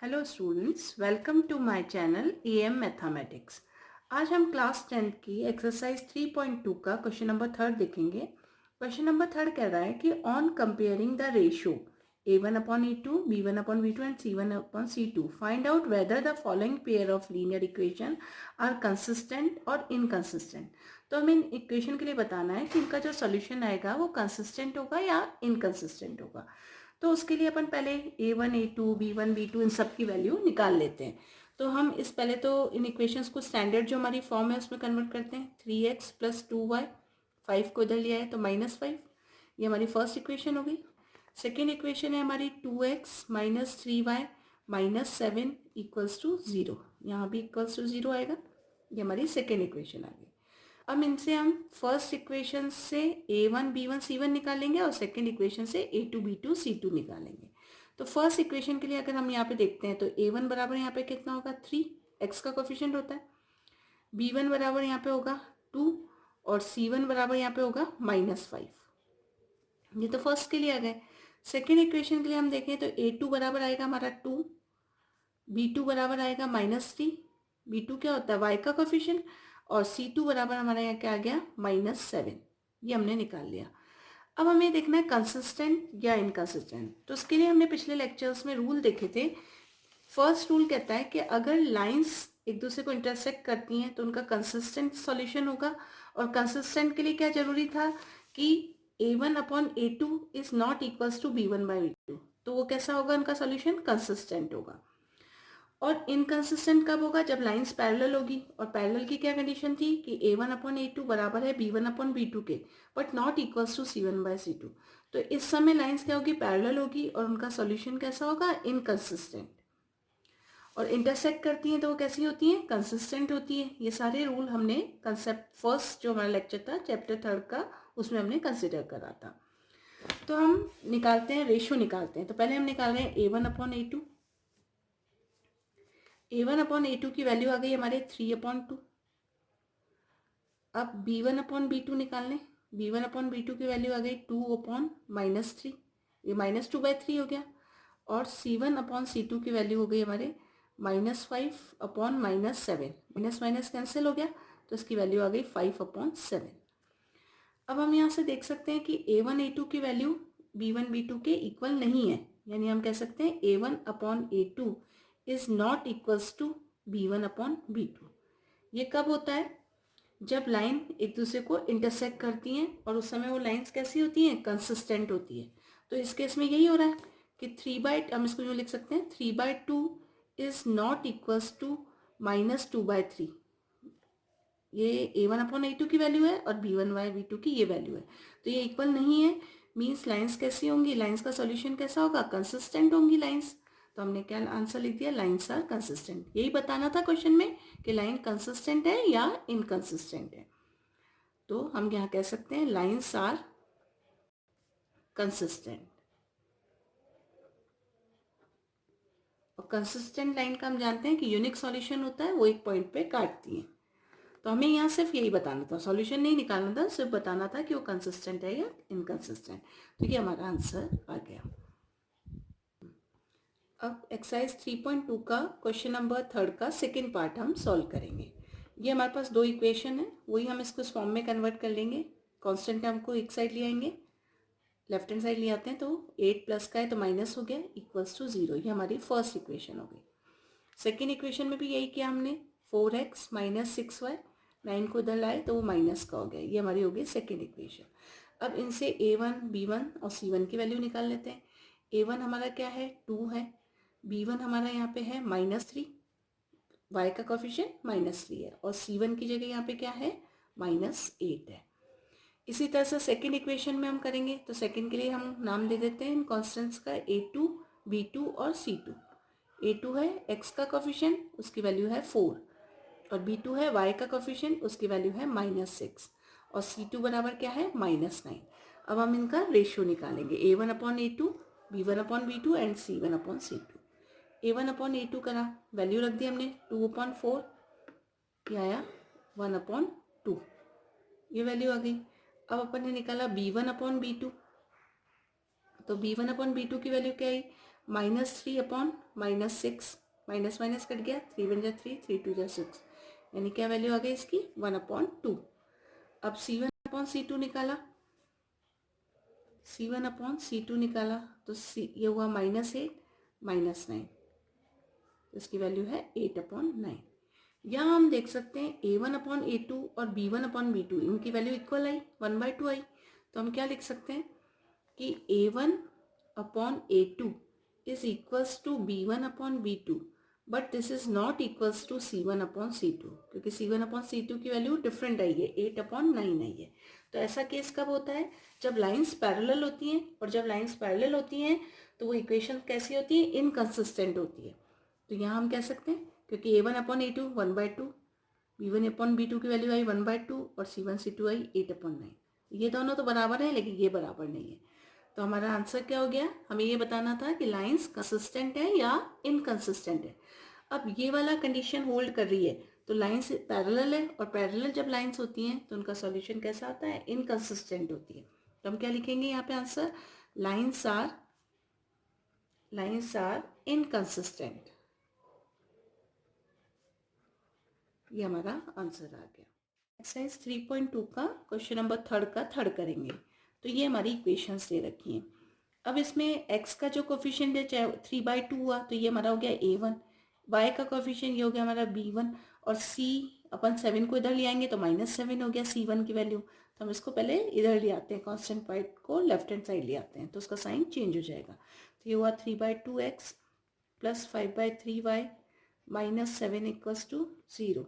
Hello students, welcome to my channel AM mathematics. आज हम class 10th की exercise 3.2 का क्वेश्चन नंबर 3 देखेंगे। क्वेश्चन नंबर 3 कह रहा है कि on comparing the ratio a1/a2, b1/b2 and c1/c2 find out whether the following pair of linear equation are consistent और इनकंसिस्टेंट। तो हमें इन इक्वेशन के लिए बताना है कि इनका जो सोल्यूशन आएगा वो कंसिस्टेंट होगा या इनकंसिस्टेंट होगा। तो उसके लिए अपन पहले a1 a2 b1 b2 इन सब की वैल्यू निकाल लेते हैं। तो हम इस पहले तो इन इक्वेशंस को स्टैंडर्ड जो हमारी फॉर्म है उसमें कन्वर्ट करते हैं। 3x + 2y, 5 को इधर लिया है तो -5, ये हमारी फर्स्ट इक्वेशन हो गई। सेकेंड इक्वेशन है हमारी 2x - 3y - 7 = 0, यहाँ भी =0 आएगा। ये हमारी सेकेंड इक्वेशन आ गई। अब इनसे हम फर्स्ट इक्वेशन से a1 b1 c1 निकालेंगे और सेकंड इक्वेशन से a2 b2 c2 निकालेंगे। तो फर्स्ट इक्वेशन के लिए अगर हम यहाँ पे देखते हैं तो a1 बराबर यहाँ पे कितना होगा 3, x का कोफिशिएंट होता है। b1 बराबर यहाँ पे होगा 2 और c1 बराबर यहाँ पे होगा -5। ये तो फर्स्ट के लिए आ गए। सेकेंड इक्वेशन के लिए हम देखें तो a2 बराबर आएगा हमारा 2, b2 बराबर आएगा -3, b2 क्या होता है y का कोफिशिएंट, और c2 बराबर हमारा यहाँ क्या आ गया -7। ये हमने निकाल लिया। अब हमें देखना है कंसिस्टेंट या इनकंसिस्टेंट। तो उसके लिए हमने पिछले लेक्चर्स में रूल देखे थे। फर्स्ट रूल कहता है कि अगर लाइंस एक दूसरे को इंटरसेक्ट करती हैं तो उनका कंसिस्टेंट सॉल्यूशन होगा। और कंसिस्टेंट के लिए क्या जरूरी था कि a1/a2 is not equals to b1/b2। तो वो कैसा होगा, उनका सॉल्यूशन कंसिस्टेंट होगा। और इनकंसिस्टेंट कब होगा, जब लाइंस पैरेलल होगी। और पैरेलल की क्या कंडीशन थी कि a1/a2 बराबर है b1/b2 के, but not equals to c1/c2। तो इस समय लाइंस क्या होगी, पैरेलल होगी और उनका सॉल्यूशन कैसा होगा, इनकंसिस्टेंट। और इंटरसेक्ट करती हैं तो वो कैसी होती हैं, कंसिस्टेंट होती है। ये सारे रूल हमने कंसेप्ट फर्स्ट जो हमारा लेक्चर था चैप्टर 3 का, उसमें हमने कंसिडर करा था। तो हम निकालते हैं, रेशियो निकालते हैं। तो पहले हम निकाल रहे हैं a1/a2। a1/a2 की वैल्यू आ गई हमारे 3/2। अब b1/b2 निकाल लें। b1/b2 की वैल्यू आ गई 2/-3, ये -2/3 हो गया। और c1/c2 की वैल्यू हो गई हमारे -5/-7, माइनस माइनस कैंसिल हो गया तो इसकी वैल्यू आ गई 5/7। अब हम यहाँ से देख सकते हैं कि a1 a2 की वैल्यू b1 b2 के इक्वल नहीं है। यानी हम कह सकते हैं a1/a2 is not equals to b1/b2। ये कब होता है, जब लाइन एक दूसरे को इंटरसेक्ट करती हैं और उस समय वो लाइंस कैसी होती हैं, कंसिस्टेंट होती है। तो इस केस में यही हो रहा है कि 3/, हम इसको यूँ लिख सकते हैं 3/2 इज नॉट इक्वल्स टू -2/3। ये a1/a2 की वैल्यू है और b1/b2 की ये वैल्यू है, तो ये इक्वल नहीं है। मीन्स लाइंस कैसी होंगी, लाइंस का सॉल्यूशन कैसा होगा, कंसिस्टेंट होंगी लाइंस। तो हमने क्या आंसर लिख दिया, लाइंस आर कंसिस्टेंट। यही बताना था क्वेश्चन में कि लाइन कंसिस्टेंट है या इनकंसिस्टेंट है। तो हम यहाँ कह सकते हैं लाइंस आर कंसिस्टेंट। और कंसिस्टेंट लाइन का हम जानते हैं कि यूनिक सॉल्यूशन होता है, वो एक पॉइंट पे काटती है। तो हमें यहाँ सिर्फ यही बताना था, सॉल्यूशन नहीं निकालना था, सिर्फ बताना था कि वो कंसिस्टेंट है या इनकंसिस्टेंट। तो ये हमारा आंसर आ गया। अब एक्सरसाइज 3.2 का क्वेश्चन नंबर 3 का सेकेंड पार्ट हम सॉल्व करेंगे। ये हमारे पास दो इक्वेशन है, वही हम इसको इस फॉर्म में कन्वर्ट कर लेंगे। कॉन्स्टेंट टर्म को एक साइड ले आएंगे, लेफ्ट हैंड साइड ले आते हैं तो 8 प्लस का है तो माइनस हो गया, इक्वल्स टू 0। ये हमारी फर्स्ट इक्वेशन हो गई। सेकेंड इक्वेशन में भी यही किया हमने, 4x - 6y, 9 को इधर लाए तो वो माइनस का हो गया। ये हमारी हो गई सेकेंड इक्वेशन। अब इनसे a1 b1 और c1 की वैल्यू निकाल लेते हैं। a1 हमारा क्या है, 2 है। b1 हमारा यहाँ पे है -3, y का कोफिशिएंट -3 है। और c1 की जगह यहाँ पे क्या है, -8 है। इसी तरह से सेकेंड इक्वेशन में हम करेंगे। तो सेकेंड के लिए हम नाम दे देते हैं इन कॉन्स्टेंट्स का, a2 b2 और c2। a2 है x का कोफिशिएंट, उसकी वैल्यू है 4, और b2 है y का कोफिशिएंट, उसकी वैल्यू है -6, और c2 बराबर क्या है, -9। अब हम इनका रेशियो निकालेंगे, a1/a2, b1/b2 and c1/c2। a1/a2 करा, वैल्यू रख दी हमने 2/4, ये आया 1/2, ये वैल्यू आ गई। अब अपन ने निकाला b1/b2, तो b1/b2 की वैल्यू क्या आई, -3/, -6, माइनस माइनस कट गया, 3 वन जा 3, 3 टू जा 6, यानी क्या वैल्यू आ गई इसकी 1/2। अब C1/C2 निकाला, C1/C2 निकाला तो ये हुआ -8 -9, इसकी वैल्यू है 8/9। यहाँ हम देख सकते हैं A1/A2 और B1/B2 इनकी वैल्यू इक्वल आई, 1/2 आई। तो हम क्या लिख सकते हैं कि A1/A2 is equals to B1/B2, but this is not equals to C1/C2, क्योंकि C1/C2 की वैल्यू डिफरेंट आई है, 8/9 आई है। तो ऐसा केस कब होता है, जब लाइंस पैरेलल होती हैं, और जब लाइंस पैरेलल होती हैं तो वो इक्वेशन कैसी होती है, इनकंसिस्टेंट होती है। तो यहाँ हम कह सकते हैं क्योंकि A1/A2 1/2, B1/B2 की वैल्यू आई 1/2 और C1/C2 आई 8/9, ये दोनों तो बराबर है लेकिन ये बराबर नहीं है। तो हमारा आंसर क्या हो गया, हमें ये बताना था कि लाइंस कंसिस्टेंट है या इनकंसिस्टेंट है। अब ये वाला कंडीशन होल्ड कर रही है तो लाइंस पैरेलल है, और पैरेलल जब लाइंस होती हैं तो उनका सॉल्यूशन कैसा होता है, इनकंसिस्टेंट होती है। तो हम क्या लिखेंगे यहाँ पे आंसर, लाइंस आर इनकंसिस्टेंट, ये हमारा आंसर आ गया। एक्सरसाइज 3.2 का क्वेश्चन नंबर थर्ड करेंगे। तो ये हमारी इक्वेशंस दे रखी हैं। अब इसमें x का जो कोफिशिएंट है चाहे 3/2 हुआ तो ये हमारा हो गया A1, y का कोफिशिएंट ये हो गया हमारा B1, और c अपन 7 को इधर ले आएंगे तो -7 हो गया C1 की वैल्यू। तो हम इसको पहले इधर ले आते हैं, कांस्टेंट पार्ट को लेफ्ट हैंड साइड ले आते हैं तो उसका साइन चेंज हो जाएगा। तो ये हुआ 3/2x plus 5/3y -7 equals to 0,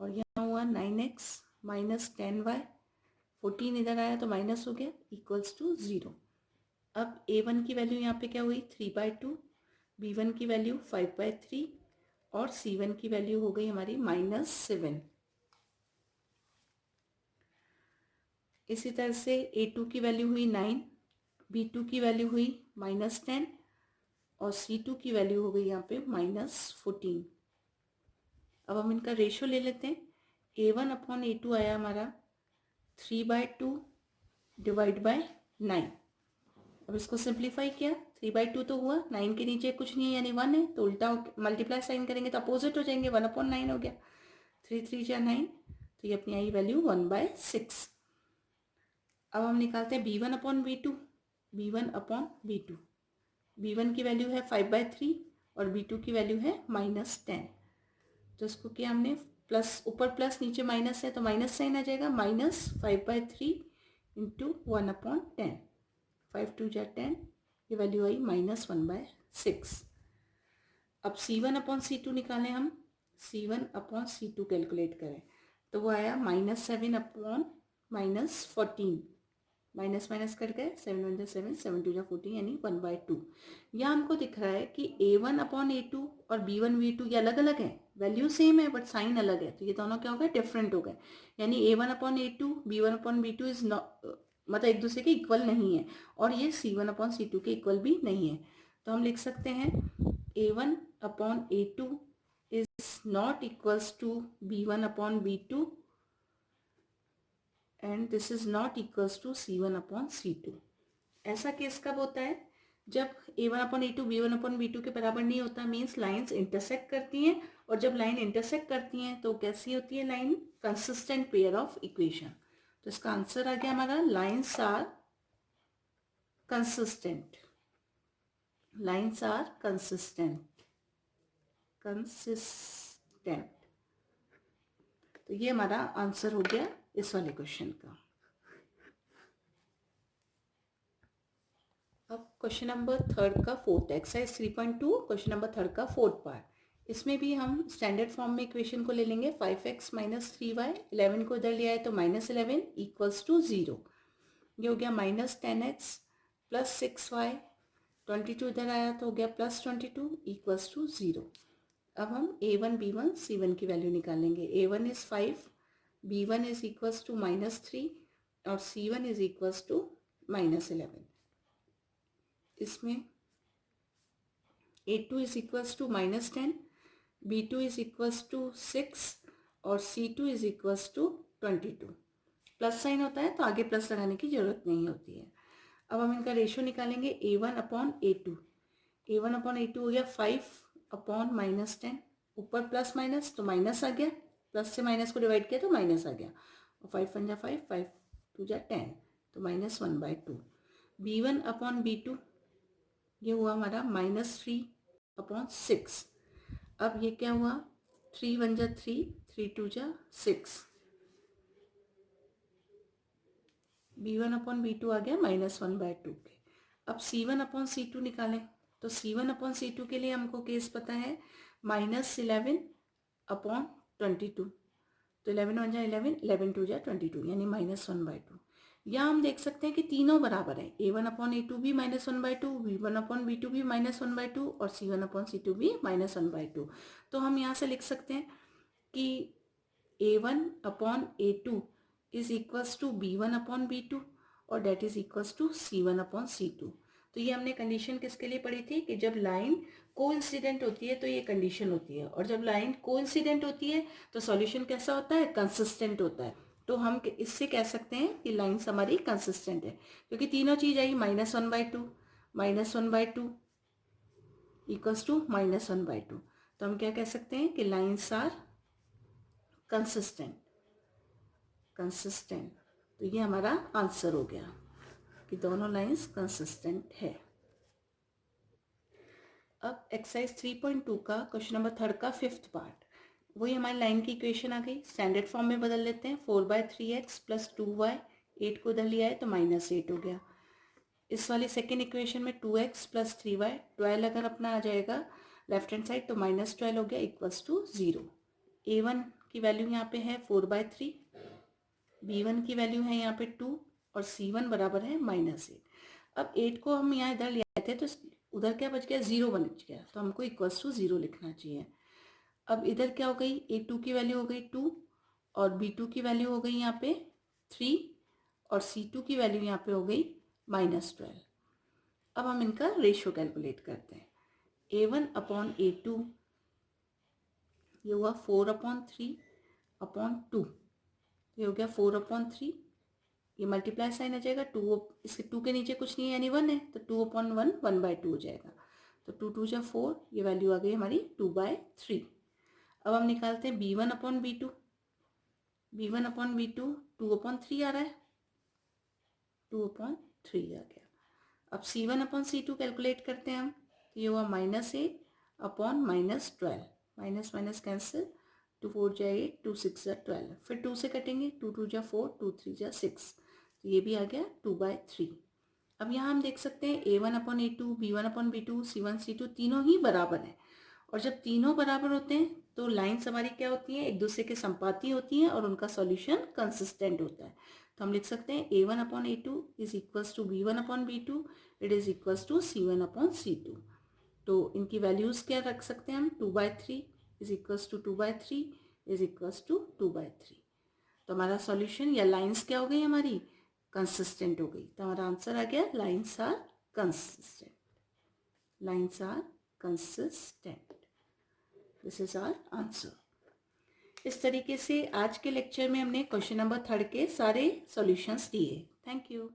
और यहाँ हुआ 9x माइनस 10y, 14 इधर आया तो माइनस हो गया, इक्वल्स टू 0। अब A1 की वैल्यू यहाँ पे क्या हुई 3/2, B1 की वैल्यू 5/3 और C1 की वैल्यू हो गई हमारी -7। इसी तरह से A2 की वैल्यू हुई 9, B2 की वैल्यू हुई -10 और C2 की वैल्यू हो गई यहाँ पे -14। अब हम इनका रेशो ले लेते हैं। A1/A2 आया हमारा 3/2 डिवाइड बाय 9। अब इसको सिंप्लीफाई किया, 3/2 तो हुआ, 9 के नीचे कुछ नहीं है यानी 1 है, तो उल्टा मल्टीप्लाई साइन करेंगे तो अपोजिट हो जाएंगे, 1/9 हो गया, 3 3 जा 9, तो ये अपनी आई वैल्यू 1/6। अब हम निकालते हैं B1/B2, B1/B2, B1 की वैल्यू है 5/3 और B2 की वैल्यू है -10। तो इसको किया हमने प्लस, ऊपर प्लस नीचे माइनस है तो माइनस साइन आ जाएगा, -5/3 इंटू 1/10, 5 2 जा 10, ये वैल्यू आई -1/6। अब C1/C2 निकालें हम, C1/C2 कैलकुलेट करें तो वो आया -7/14, माइनस माइनस कट गए, 7 1 जा 7, 7 2 जा 14 यानी 1/2। यहाँ हमको दिख रहा है कि A1/A2 और B1/B2 ये अलग अलग है, वैल्यू सेम है बट साइन अलग है, तो ये दोनों क्या हो गए, डिफरेंट हो गए, यानी A1/A2 B1/B2 इज नॉट, मतलब एक दूसरे के इक्वल नहीं है, और ये C1/C2 के इक्वल भी नहीं है। तो हम लिख सकते हैं A1/A2 is not equals to B1/B2 and this is not equals to C1/C2। ऐसा केस कब होता है, जब A1/A2 B1/B2 के बराबर नहीं होता, मीन्स लाइंस इंटरसेक्ट करती हैं, और जब लाइन इंटरसेक्ट करती हैं तो कैसी होती है line, consistent pair of equation. तो इसका आंसर आ गया हमारा, lines are consistent, lines are consistent, तो ये हमारा आंसर हो गया इस वाले क्वेश्चन का। अब क्वेश्चन नंबर थर्ड का fourth, exercise 3.2 question number third का फोर्थ पार्ट। इसमें भी हम स्टैंडर्ड फॉर्म में इक्वेशन को ले लेंगे, 5x माइनस 3y, 11 को इधर ले आए तो -11 इक्वल्स टू 0, ये हो गया -10x प्लस 6y, 22 इधर आया तो हो गया +22 इक्वल्स टू 0। अब हम A1 B1 C1 की वैल्यू निकालेंगे। A1 is 5, B1 is equals to -3 और C1 इज इक्वल्स टू -11। इसमें A2 is equals to -10, B2 is equals to 6 और C2 is equals to 22। Plus sign होता है तो आगे प्लस लगाने की जरूरत नहीं होती है। अब हम इनका रेशो निकालेंगे A1/A2। A1 अपॉन A2 हो गया 5 अपॉन -10, ऊपर प्लस माइनस तो माइनस आ गया, प्लस से माइनस को डिवाइड किया तो माइनस आ गया, और 5 1 जा 5, 5 2 जा 10, तो -1/2। B1 अपॉन B2 ये हुआ हमारा -3 अपॉन 6। अब ये क्या हुआ, 3 1 जा 3, 3 2 जा 6, B1 अपॉन B2 आ गया -1/2 के। अब C1 अपॉन C2 निकालें, तो C1 अपॉन C2 के लिए हमको केस पता है -11 अपॉन 22, तो 11 1 जा 11, 11 2 जा 22, यानी -1/2। या हम देख सकते हैं कि तीनों बराबर है, A1 अपॉन A2 भी -1/2, B1 अपॉन B2 भी -1/2 और C1 अपॉन C2 भी -1/2। तो हम यहाँ से लिख सकते हैं कि A1 upon A2 is equals to B1 upon B2 और that is equals to C1 upon C2। तो ये हमने कंडीशन किसके लिए पढ़ी थी कि जब लाइन कोइंसिडेंट होती है तो ये कंडीशन होती है, और जब लाइन कोइंसिडेंट होती है तो सॉल्यूशन कैसा होता है, कंसिस्टेंट होता है। तो हम इससे कह सकते हैं कि लाइन्स हमारी कंसिस्टेंट है, क्योंकि तीनों चीज आई -1/2 -1/2 इक्वल्स टू -1/2। तो हम क्या कह सकते हैं कि लाइन्स आर कंसिस्टेंट। कंसिस्टेंट, तो ये हमारा आंसर हो गया कि दोनों लाइंस कंसिस्टेंट है। अब एक्सरसाइज 3.2 का क्वेश्चन नंबर 3 का 5th पार्ट, वही हमारी लाइन की इक्वेशन आ गई, स्टैंडर्ड फॉर्म में बदल लेते हैं। 4/3x प्लस 2y, 8 को उधर लिया है तो -8 हो गया। इस वाली सेकेंड इक्वेशन में 2x प्लस 3y, 12 अगर अपना आ जाएगा लेफ्ट हैंड साइड तो -12 हो गया इक्वल्स टू 0। A1 की वैल्यू यहाँ पे है 4/3, B1 की वैल्यू है यहाँ पे 2 और C1 बराबर है -8। अब 8 को हम यहाँ इधर ले आए थे तो उधर क्या बच गया, 0 बच गया, तो हमको इक्वल्स टू 0 लिखना चाहिए। अब इधर क्या हो गई, A2 की वैल्यू हो गई 2 और B2 की वैल्यू हो गई यहाँ पे 3 और C2 की वैल्यू यहाँ पे हो गई -12। अब हम इनका रेशियो कैलकुलेट करते हैं। A1 अपॉन A2 ये हुआ 4/3 अपॉन 2, ये हो गया 4/3, ये मल्टीप्लाई साइन आ जाएगा, 2 इसके 2 के नीचे कुछ नहीं है यानी 1 है, तो 2/1 1/2 हो जाएगा, तो 2 2 जा 4, ये वैल्यू आ गई हमारी 2/3। अब हम निकालते हैं B1 upon B2, B1 upon B2 2/3 आ रहा है, 2/3 आ गया। अब C1 अपॉन C2 कैलकुलेट करते हैं हम, तो ये हुआ -8 अपॉन -12, माइनस माइनस कैंसिल, 2 4 जा 8, 2 6 जा 12, फिर 2 से कटेंगे, 2 2 जा 4, 2 3 जा 6, तो ये भी आ गया 2/3। अब यहाँ हम देख सकते हैं A1 upon A2, B1 upon B2, C1 C2 तीनों ही बराबर हैं, और जब तीनों बराबर होते हैं तो लाइन्स हमारी क्या होती हैं, एक दूसरे के संपाती होती हैं और उनका सॉल्यूशन कंसिस्टेंट होता है। तो हम लिख सकते हैं A1 upon A2 is equals to B1 upon B2, it is equals to C1 upon C2। तो इनकी वैल्यूज़ क्या रख सकते हैं हम, 2/3 is equals to 2/3 is equals to 2/3। तो हमारा सॉल्यूशन या लाइंस क्या हो गई हमारी, कंसिस्टेंट हो गई। तो हमारा आंसर आ गया lines are consistent, lines are consistent, this is our answer. इस तरीके से आज के लेक्चर में हमने क्वेश्चन नंबर 3 के सारे सॉल्यूशंस दिए। Thank you.